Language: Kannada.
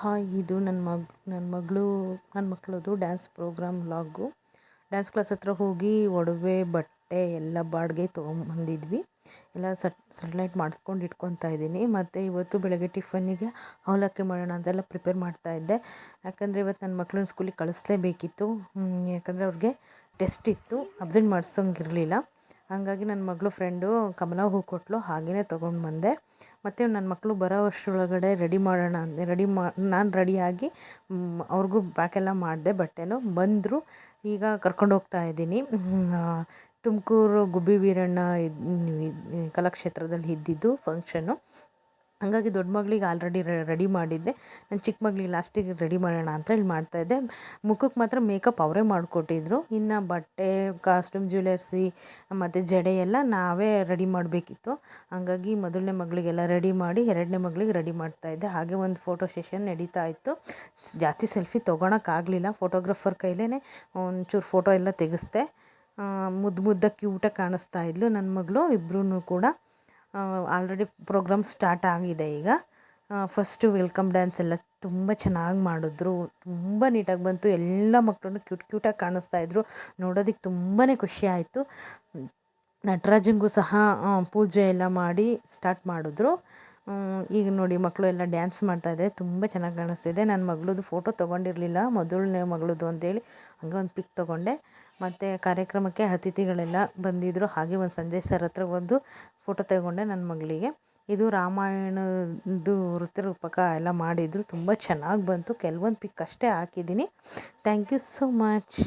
ಹಾಯ್, ಇದು ನನ್ನ ಮಗಳದು dance programme vlog. Dance class ಹತ್ರ ಹೋಗಿ ಒಡವೆ ಬಟ್ಟೆ ಎಲ್ಲ ಬಾಡಿಗೆ ತೊಗೊಂಬಂದಿದ್ವಿ. ಎಲ್ಲ ಸೆಟ್ಲೈಟ್ ಮಾಡಿಸ್ಕೊಂಡು ಇಟ್ಕೊತಾ ಇದ್ದೀನಿ. ಮತ್ತು ಇವತ್ತು ಬೆಳಗ್ಗೆ ಟಿಫನ್ನಿಗೆ ಅವಲಕ್ಕಿ ಮಾಡೋಣ ಅಂತೆಲ್ಲ ಪ್ರಿಪೇರ್ ಮಾಡ್ತಾಯಿದ್ದೆ. ಯಾಕಂದರೆ ಇವತ್ತು ನನ್ನ ಮಕ್ಕಳನ್ನ ಸ್ಕೂಲಿಗೆ ಕಳಿಸ್ಲೇಬೇಕಿತ್ತು. ಯಾಕಂದರೆ ಅವ್ರಿಗೆ ಟೆಸ್ಟ್ ಇತ್ತು, ಅಬ್ಸೆಂಟ್ ಮಾಡಿಸೋಂಗಿರಲಿಲ್ಲ. ಹಾಗಾಗಿ ನನ್ನ ಮಗಳು ಫ್ರೆಂಡು ಕಮಲ ಹೂ ಕೊಟ್ಟಳು, ಹಾಗೆಯೇ ತೊಗೊಂಡು ಬಂದೆ. ಮತ್ತು ನನ್ನ ಮಕ್ಕಳು ಬರೋ ವರ್ಷದೊಳಗಡೆ ರೆಡಿ ಮಾಡೋಣ ನಾನು ರೆಡಿಯಾಗಿ ಅವ್ರಿಗೂ ಪ್ಯಾಕೆಲ್ಲ ಮಾಡಿದೆ. ಬಟ್ಟೆನೂ ಬಂದರು. ಈಗ ಕರ್ಕೊಂಡು ಹೋಗ್ತಾ ಇದ್ದೀನಿ. ತುಮಕೂರು ಗುಬ್ಬಿ ವೀರಣ್ಣ ಕಲಾಕ್ಷೇತ್ರದಲ್ಲಿ ಇದ್ದಿದ್ದು ಫಂಕ್ಷನ್ನು. ಹಾಗಾಗಿ ದೊಡ್ಡ ಮಗಳಿಗೆ ಆಲ್ರೆಡಿ ರೆಡಿ ಮಾಡಿದ್ದೆ. ನನ್ನ ಚಿಕ್ಕ ಮಗಳಿಗೆ ಲಾಸ್ಟಿಗೆ ರೆಡಿ ಮಾಡೋಣ ಅಂತ ಹೇಳಿ ಮಾಡ್ತಾಯಿದ್ದೆ. ಮುಖಕ್ಕೆ ಮಾತ್ರ ಮೇಕಪ್ ಅವರೇ ಮಾಡಿಕೊಟ್ಟಿದ್ರು. ಇನ್ನು ಬಟ್ಟೆ, ಕಾಸ್ಟ್ಯೂಮ್, ಜ್ಯುವೆಲರ್ಸಿ ಮತ್ತು ಜಡೆ ಎಲ್ಲ ನಾವೇ ರೆಡಿ ಮಾಡಬೇಕಿತ್ತು. ಹಾಗಾಗಿ ಮೊದಲನೇ ಮಗಳಿಗೆಲ್ಲ ರೆಡಿ ಮಾಡಿ ಎರಡನೇ ಮಗಳಿಗೆ ರೆಡಿ ಮಾಡ್ತಾಯಿದ್ದೆ. ಹಾಗೆ ಒಂದು ಫೋಟೋ ಸೆಷನ್ ನಡೀತಾ ಇತ್ತು. ಜಾಸ್ತಿ ಸೆಲ್ಫಿ ತೊಗೊಳಕ್ಕಾಗಲಿಲ್ಲ. ಫೋಟೋಗ್ರಾಫರ್ ಕೈಲೇ ಒಂಚೂರು ಫೋಟೋ ಎಲ್ಲ ತೆಗೆಸ್ದೆ. ಮುದ್ದಾಗಿ ಕ್ಯೂಟಾಗಿ ಕಾಣಿಸ್ತಾ ಇದ್ಲು ನನ್ನ ಮಗಳು. ಇಬ್ಬರೂ ಕೂಡ ಆಲ್ರೆಡಿ ಪ್ರೋಗ್ರಾಮ್ ಸ್ಟಾರ್ಟ್ ಆಗಿದೆ ಈಗ. ಫಸ್ಟು ವೆಲ್ಕಮ್ ಡ್ಯಾನ್ಸ್ ಎಲ್ಲ ತುಂಬ ಚೆನ್ನಾಗಿ ಮಾಡಿದ್ರು. ತುಂಬ ನೀಟಾಗಿ ಬಂತು. ಎಲ್ಲ ಮಕ್ಕಳು ಕ್ಯೂಟಾಗಿ ಕಾಣಿಸ್ತಾಯಿದ್ರು. ನೋಡೋದಕ್ಕೆ ತುಂಬಾ ಖುಷಿ ಆಯಿತು. ನಟರಾಜನಿಗೂ ಸಹ ಪೂಜೆ ಎಲ್ಲ ಮಾಡಿ ಸ್ಟಾರ್ಟ್ ಮಾಡಿದ್ರು. ಈಗ ನೋಡಿ ಮಕ್ಕಳು ಎಲ್ಲ ಡ್ಯಾನ್ಸ್ ಮಾಡ್ತಾಯಿದ್ದಾರೆ. ತುಂಬ ಚೆನ್ನಾಗಿ ಕಾಣಿಸ್ತಿದೆ. ನನ್ನ ಮಗಳದ್ದು ಫೋಟೋ ತೊಗೊಂಡಿರಲಿಲ್ಲ, ಮೊದಲನೇ ಮಗಳದ್ದು ಅಂತೇಳಿ ಹಂಗೆ ಒಂದು ಪಿಕ್ ತೊಗೊಂಡೆ. ಮತ್ತು ಕಾರ್ಯಕ್ರಮಕ್ಕೆ ಅತಿಥಿಗಳೆಲ್ಲ ಬಂದಿದ್ದರು. ಹಾಗೆ ಒಂದು ಸಂಜಯ್ ಸರ್ ಹತ್ರ ಒಂದು ಫೋಟೋ ತಗೊಂಡೆ ನನ್ನ ಮಗಳಿಗೆ. ಇದು ರಾಮಾಯಣದ್ದು ವೃತ್ತರೂಪಕ ಎಲ್ಲ ಮಾಡಿದರು. ತುಂಬ ಚೆನ್ನಾಗಿ ಬಂತು. ಕೆಲವೊಂದು ಪಿಕ್ ಅಷ್ಟೇ ಹಾಕಿದ್ದೀನಿ. Thank you so much.